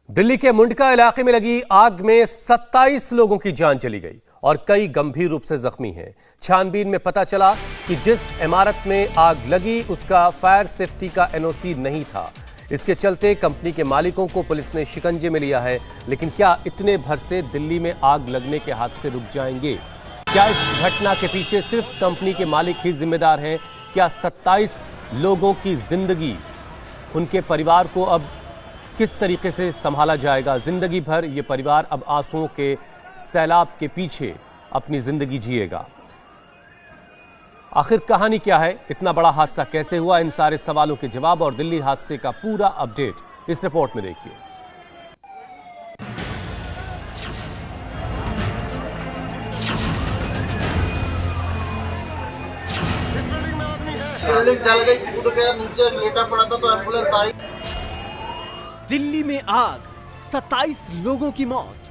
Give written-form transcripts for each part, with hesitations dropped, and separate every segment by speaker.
Speaker 1: दिल्ली के मुंडका इलाके में लगी आग में 27 लोगों की जान चली गई और कई गंभीर रूप से जख्मी हैं। छानबीन में पता चला कि जिस इमारत में आग लगी उसका फायर सेफ्टी का एनओसी नहीं था। इसके चलते कंपनी के मालिकों को पुलिस ने शिकंजे में लिया है। लेकिन क्या इतने भर से दिल्ली में आग लगने के हादसे रुक जाएंगे? क्या इस घटना के पीछे सिर्फ कंपनी के मालिक ही जिम्मेदार हैं? क्या 27 लोगों की जिंदगी, उनके परिवार को अब किस तरीके से संभाला जाएगा? जिंदगी भर ये परिवार अब आंसुओं के सैलाब के पीछे अपनी जिंदगी जिएगा। आखिर कहानी क्या है? इतना बड़ा हादसा कैसे हुआ? इन सारे सवालों के जवाब और दिल्ली हादसे का पूरा अपडेट इस रिपोर्ट में देखिए।
Speaker 2: बिल्डिंग जल गई, कूद गया, नीचे लेटा पड़ा था तो एम्बुलेंस आई।
Speaker 3: दिल्ली में आग, 27 लोगों की मौत।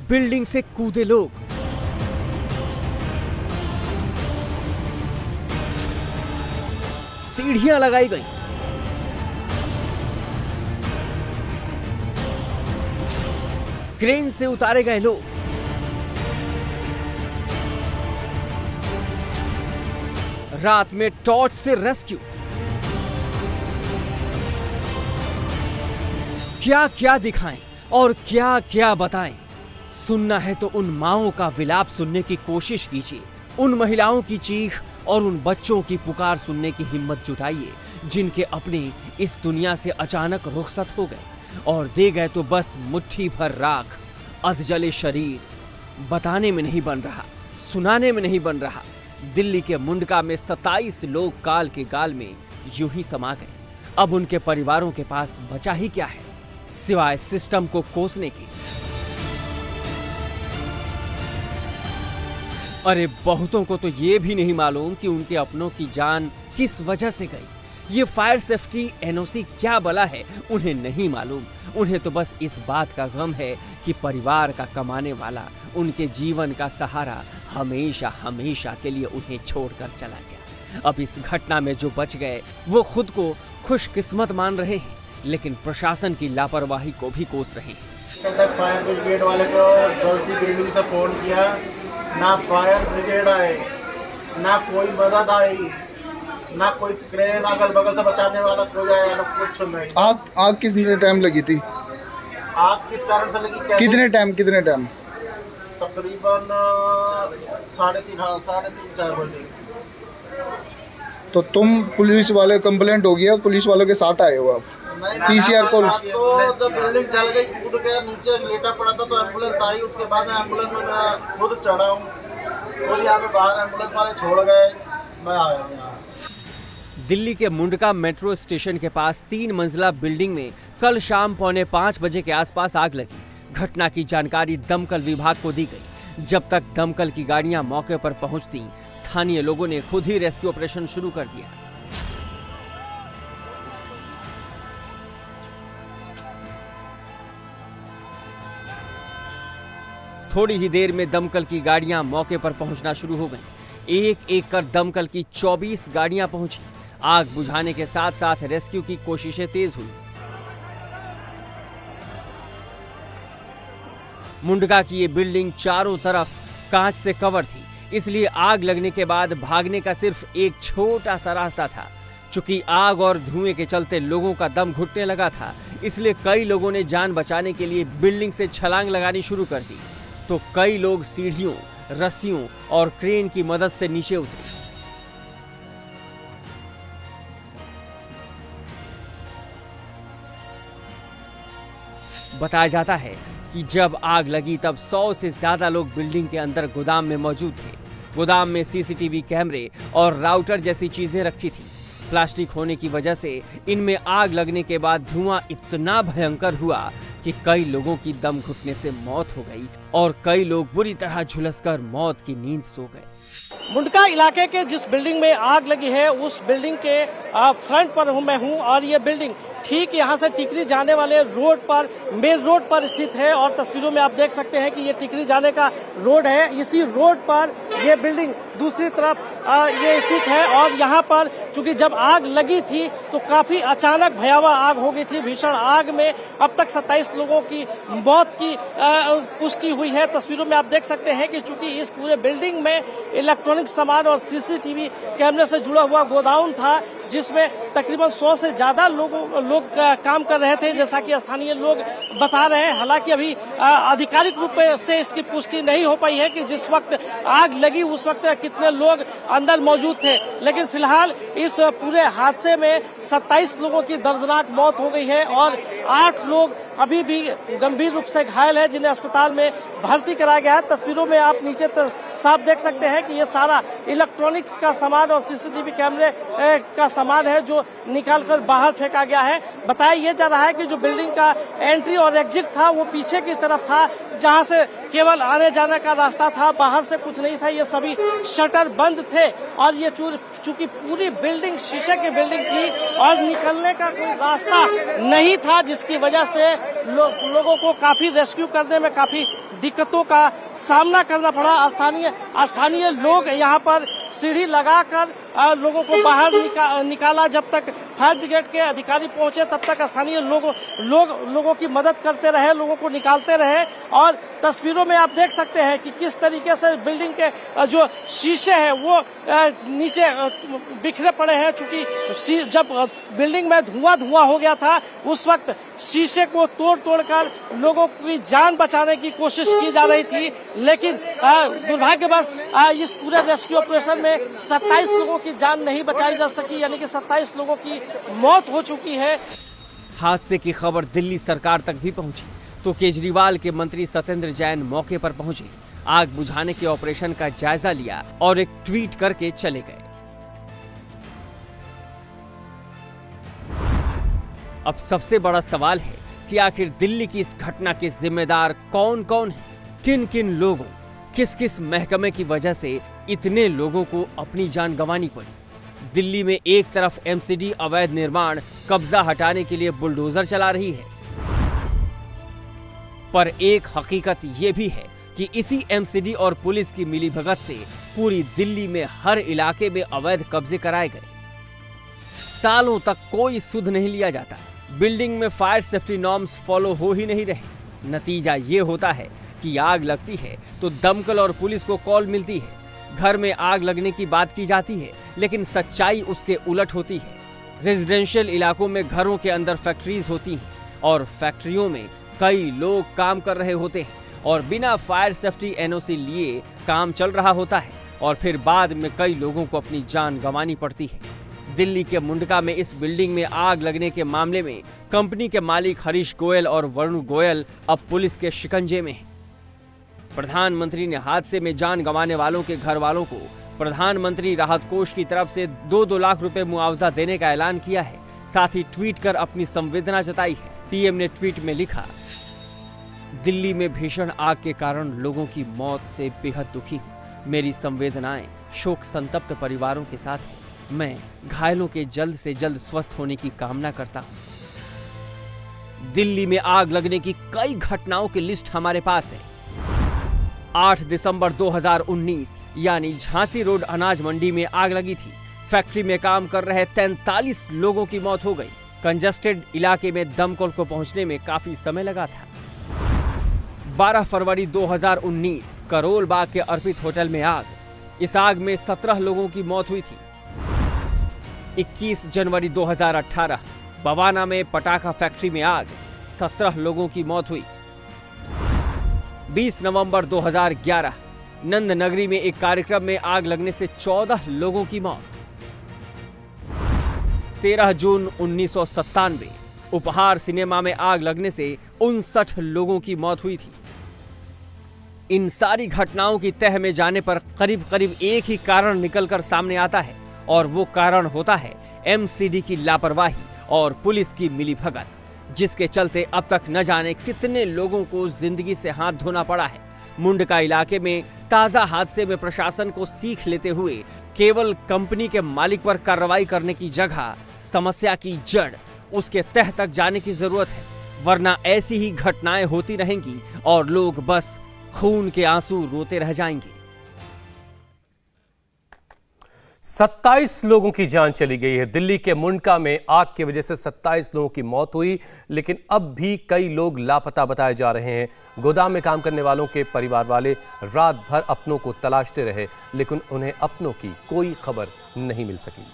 Speaker 3: बिल्डिंग से कूदे लोग। सीढ़ियां लगाई गई। क्रेन से उतारे गए लोग। रात में टॉर्च से रेस्क्यू। क्या क्या दिखाएं और क्या क्या बताएं? सुनना है तो उन माओं का विलाप सुनने की कोशिश कीजिए। उन महिलाओं की चीख और उन बच्चों की पुकार सुनने की हिम्मत जुटाइए जिनके अपने इस दुनिया से अचानक रुखसत हो गए और दे गए तो बस मुट्ठी भर राख, अधजले शरीर। बताने में नहीं बन रहा, सुनाने में नहीं बन रहा। दिल्ली के मुंडका में 27 लोग काल के गाल में यूं ही समा गए। अब उनके परिवारों के पास बचा ही क्या है सिवाय सिस्टम को कोसने की। अरे बहुतों को तो ये भी नहीं मालूम कि उनके अपनों की जान किस वजह से गई। ये फायर सेफ्टी एनओसी क्या बला है उन्हें नहीं मालूम। उन्हें तो बस इस बात का गम है कि परिवार का कमाने वाला, उनके जीवन का सहारा हमेशा हमेशा के लिए उन्हें छोड़कर चला गया। अब इस घटना में जो बच गए वो खुद को खुशकिस्मत मान रहे हैं, लेकिन प्रशासन की लापरवाही को भी कोस रहे हैं।
Speaker 2: फायर ब्रिगेड वाले को जल्दी बिल्डिंग से फोन किया, ना फायर ब्रिगेड आए, ना कोई मदद आई, ना कोई क्रेन अगल बगल से बचाने वाला कोई आया, ना कुछ नहीं।
Speaker 4: आग कितने टाइम लगी थी?
Speaker 2: आग किस कारण से लगी?
Speaker 4: कितने टाइम?
Speaker 2: तकरीबन 3:30-4 बजे।
Speaker 4: तो तुम पुलिस वाले कंप्लेंट हो गया, पुलिस वालों के साथ आए हो आप? पीसीआर कॉल
Speaker 2: तो जब बिल्डिंग जल गई, कूद गया, नीचे लेटा पड़ा था तो एम्बुलेंस आई। उसके बाद में एम्बुलेंस में मैं खुद चढ़ा हूँ, खुद यहाँ पे बाहर एम्बुलेंस वाले छोड़ गए, मैं आया यहाँ।
Speaker 3: दिल्ली के मुंडका मेट्रो स्टेशन के पास 3 मंजिला बिल्डिंग में कल शाम 4:45 बजे के आसपास आग लगी। घटना की जानकारी दमकल विभाग को दी गई। जब तक दमकल की गाड़ियां मौके पर पहुंचती, स्थानीय लोगों ने खुद ही रेस्क्यू ऑपरेशन शुरू कर दिया। थोड़ी ही देर में दमकल की गाड़ियां मौके पर पहुंचना शुरू हो गईं। एक एक कर दमकल की 24 गाड़ियां पहुंची। आग बुझाने के साथ साथ रेस्क्यू की कोशिशें तेज हुई। मुंडका की ये बिल्डिंग चारों तरफ कांच से कवर थी, इसलिए आग लगने के बाद भागने का सिर्फ एक छोटा सा रास्ता था। चूंकि आग और धुएं के चलते लोगों का दम घुटने लगा था, इसलिए कई लोगों ने जान बचाने के लिए बिल्डिंग से छलांग लगानी शुरू कर दी, तो कई लोग सीढ़ियों, रस्सियों और क्रेन की मदद से नीचे उतरे। बताया जाता है कि जब आग लगी तब 100 से ज्यादा लोग बिल्डिंग के अंदर गोदाम में मौजूद थे। गोदाम में सीसीटीवी कैमरे और राउटर जैसी चीजें रखी थी। प्लास्टिक होने की वजह से इनमें आग लगने के बाद धुआं इतना भयंकर हुआ कि कई लोगों की दम घुटने से मौत हो गई और कई लोग बुरी तरह झुलसकर मौत की नींद सो गए।
Speaker 5: मुंडका इलाके के जिस बिल्डिंग में आग लगी है उस बिल्डिंग के फ्रंट पर मैं हूं और ये बिल्डिंग ठीक यहाँ से टिकरी जाने वाले रोड पर, मेन रोड पर स्थित है और तस्वीरों में आप देख सकते हैं कि ये टिकरी जाने का रोड है। इसी रोड पर ये बिल्डिंग दूसरी तरफ ये स्थित है और यहाँ पर चूंकि जब आग लगी थी तो काफी अचानक भयावह आग हो गई थी। भीषण आग में अब तक 27 लोगों की मौत की पुष्टि हुई है। तस्वीरों में आप देख सकते हैं कि चूंकि इस पूरे बिल्डिंग में इलेक्ट्रॉनिक सामान और सीसीटीवी कैमरे से जुड़ा हुआ गोदाम था, जिसमें तकरीबन 100 से ज्यादा लोग काम कर रहे थे, जैसा कि स्थानीय लोग बता रहे हैं। हालांकि अभी आधिकारिक रूप से इसकी पुष्टि नहीं हो पाई है कि जिस वक्त आग लगी उस वक्त कितने लोग अंदर मौजूद थे, लेकिन फिलहाल इस पूरे हादसे में 27 लोगों की दर्दनाक मौत हो गई है और 8 लोग अभी भी गंभीर रूप से घायल है, जिन्हें अस्पताल में भर्ती कराया गया है। तस्वीरों में आप नीचे साफ देख सकते हैं कि ये सारा इलेक्ट्रॉनिक्स का सामान और सीसीटीवी कैमरे का सामान है जो निकालकर बाहर फेंका गया है। बताया ये जा रहा है कि जो बिल्डिंग का एंट्री और एग्जिट था वो पीछे की तरफ था, जहां से केवल आने जाने का रास्ता था, बाहर से कुछ नहीं था। ये सभी शटर बंद थे और ये चूंकि पूरी बिल्डिंग शीशे की बिल्डिंग थी और निकलने का कोई रास्ता नहीं था, जिसकी वजह से लोगों को काफी रेस्क्यू करने में काफी दिक्कतों का सामना करना पड़ा। स्थानीय लोग यहाँ पर सीढ़ी लगाकर लोगों को बाहर निकाला। जब तक फायर ब्रिगेड के अधिकारी पहुंचे तब तक स्थानीय लोगों की मदद करते रहे, लोगों को निकालते रहे। और तस्वीरों में आप देख सकते हैं कि किस तरीके से बिल्डिंग के जो शीशे हैं वो नीचे बिखरे पड़े हैं। चूंकि जब बिल्डिंग में धुआं हो गया था उस वक्त शीशे को तोड़-कर लोगों की जान बचाने की कोशिश की जा रही थी, लेकिन दुर्भाग्यवश इस पूरे रेस्क्यू ऑपरेशन में 27 लोगों की जान नहीं बचाई जा सकी, यानी कि 27 लोगों की मौत हो चुकी है।
Speaker 3: हादसे की खबर दिल्ली सरकार तक भी पहुंची तो केजरीवाल के मंत्री सत्येंद्र जैन मौके पर पहुंचे, आग बुझाने के ऑपरेशन का जायजा लिया और एक ट्वीट करके चले गए। अब सबसे बड़ा सवाल है कि आखिर दिल्ली की इस घटना के जिम्मेदार कौन कौन है, किन किन लोगों, किस किस महकमे की वजह से इतने लोगों को अपनी जान गंवानी पड़ी। दिल्ली में एक तरफ एमसीडी अवैध निर्माण कब्जा हटाने के लिए बुलडोजर चला रही है, पर एक हकीकत ये भी है कि इसी एमसीडी और पुलिस की मिलीभगत से पूरी दिल्ली में हर इलाके में अवैध कब्जे कराए गए। सालों तक कोई सुध नहीं लिया जाता, बिल्डिंग में फायर सेफ्टी नॉर्म्स फॉलो हो ही नहीं रहे। नतीजा ये होता है कि आग लगती है तो दमकल और पुलिस को कॉल मिलती है, घर में आग लगने की बात की जाती है, लेकिन सच्चाई उसके उलट होती है। रेजिडेंशियल इलाकों में घरों के अंदर फैक्ट्रीज होती हैं और फैक्ट्रियों में कई लोग काम कर रहे होते हैं और बिना फायर सेफ्टी एनओसी लिए काम चल रहा होता है और फिर बाद में कई लोगों को अपनी जान गंवानी पड़ती है। दिल्ली के मुंडका में इस बिल्डिंग में आग लगने के मामले में कंपनी के मालिक हरीश गोयल और वरुण गोयल अब पुलिस के शिकंजे में हैं। प्रधानमंत्री ने हादसे में जान गंवाने वालों के घर वालों को प्रधानमंत्री राहत कोष की तरफ से 2-2 लाख रुपए मुआवजा देने का ऐलान किया है। साथ ही ट्वीट कर अपनी संवेदना जताई है। पीएम ने ट्वीट में लिखा, दिल्ली में भीषण आग के कारण लोगों की मौत से बेहद दुखी हूँ। मेरी संवेदनाएं शोक संतप्त परिवारों के साथ है। मैं घायलों के जल्द से जल्द स्वस्थ होने की कामना करता हूँ। दिल्ली में आग लगने की कई घटनाओं की लिस्ट हमारे पास है। 8 दिसंबर 2019 यानी झांसी रोड अनाज मंडी में आग लगी थी। फैक्ट्री में काम कर रहे 43 लोगों की मौत हो गई। कंजेस्टेड इलाके में दमकल को पहुंचने में काफी समय लगा था। 12 फरवरी 2019 करोल बाग के अर्पित होटल में आग। इस आग में 17 लोगों की मौत हुई थी। 21 जनवरी 2018 बवाना में पटाखा फैक्ट्री में आग, 17 लोगों की मौत हुई। 20 नवंबर 2011 नंद नगरी में एक कार्यक्रम में आग लगने से 14 लोगों की मौत। 13 जून 1997 उपहार सिनेमा में आग लगने से 59 लोगों की मौत हुई थी। इन सारी घटनाओं की तह में जाने पर करीब करीब एक ही कारण निकलकर सामने आता है और वो कारण होता है एमसीडी की लापरवाही और पुलिस की मिलीभगत, जिसके चलते अब तक न जाने कितने लोगों को जिंदगी से हाथ धोना पड़ा है। मुंडका इलाके में ताजा हादसे में प्रशासन को सीख लेते हुए केवल कंपनी के मालिक पर कार्रवाई करने की जगह समस्या की जड़ उसके तह तक जाने की जरूरत है, वरना ऐसी ही घटनाएं होती रहेंगी और लोग बस खून के आंसू रोते रह जाएंगे।
Speaker 1: 27 लोगों की जान चली गई है। दिल्ली के मुंडका में आग की वजह से 27 लोगों की मौत हुई, लेकिन अब भी कई लोग लापता बताए जा रहे हैं। गोदाम में काम करने वालों के परिवार वाले रात भर अपनों को तलाशते रहे, लेकिन उन्हें अपनों की कोई खबर नहीं मिल सकी।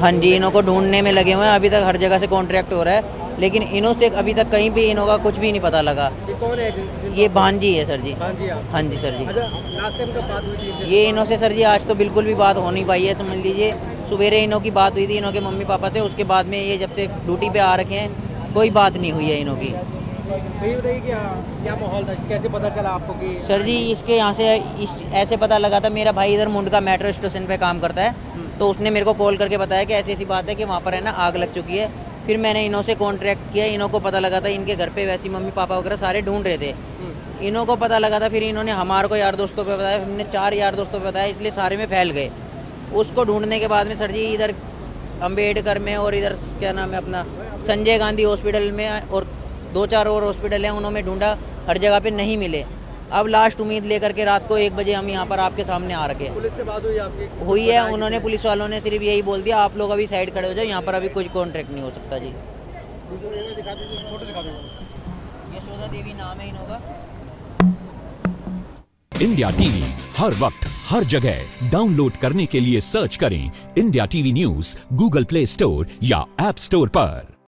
Speaker 6: हाँ जी, इनों को ढूंढने में लगे हुए हैं। अभी तक हर जगह से कॉन्ट्रैक्ट हो रहा है, लेकिन इनों से अभी तक कहीं भी इनों का कुछ भी नहीं पता लगा।
Speaker 5: ये कौन है?
Speaker 6: ये भांजी है सर जी। हाँ जी सर जी।
Speaker 5: लास्ट टाइम कब बात हुई थी?
Speaker 6: ये इनों से सर जी आज तो बिल्कुल भी बात हो नहीं पाई है। समझ लीजिए सवेरे इनों की बात हुई थी इनों के मम्मी पापा से, उसके बाद में ये जब से ड्यूटी पे आ रखे हैं कोई बात नहीं हुई है इनों की।
Speaker 5: ये बताइए क्या माहौल था, कैसे पता चला आपको कि?
Speaker 6: सर जी इसके यहाँ से ऐसे पता लगा था, मेरा भाई इधर मुंडका मेट्रो स्टेशन पे काम करता है, तो उसने मेरे को कॉल करके बताया कि ऐसी ऐसी बात है कि वहाँ पर है ना आग लग चुकी है। फिर मैंने इनों से कॉन्ट्रैक्ट किया, इनों को पता लगा था इनके घर पे वैसे मम्मी पापा वगैरह सारे ढूंढ रहे थे। इनों को पता लगा था, फिर इन्होंने हमारे को यार दोस्तों पे बताया, हमने 4 यार दोस्तों पे बताया, इसलिए सारे में फैल गए। उसको ढूंढने के बाद में सर जी इधर अम्बेडकर में और इधर क्या नाम है अपना संजय गांधी हॉस्पिटल में और 2-4 और हॉस्पिटल हैं, उन्होंने ढूंढा, हर जगह पे नहीं मिले। अब लास्ट उम्मीद लेकर के रात को 1 बजे हम यहाँ पर आपके सामने आ रखे हैं।
Speaker 5: पुलिस से बात हुई आपकी?
Speaker 6: हुई है, उन्होंने पुलिस वालों ने सिर्फ यही बोल दिया आप लोग अभी साइड खड़े हो जाओ, यहाँ पर अभी कोई कॉन्ट्रैक्ट नहीं हो सकता जी। यशोदा देवी नाम है इनों का।
Speaker 7: इंडिया टीवी हर वक्त हर जगह डाउनलोड करने के लिए सर्च करें India TV news Google play store या ऐप स्टोर पर।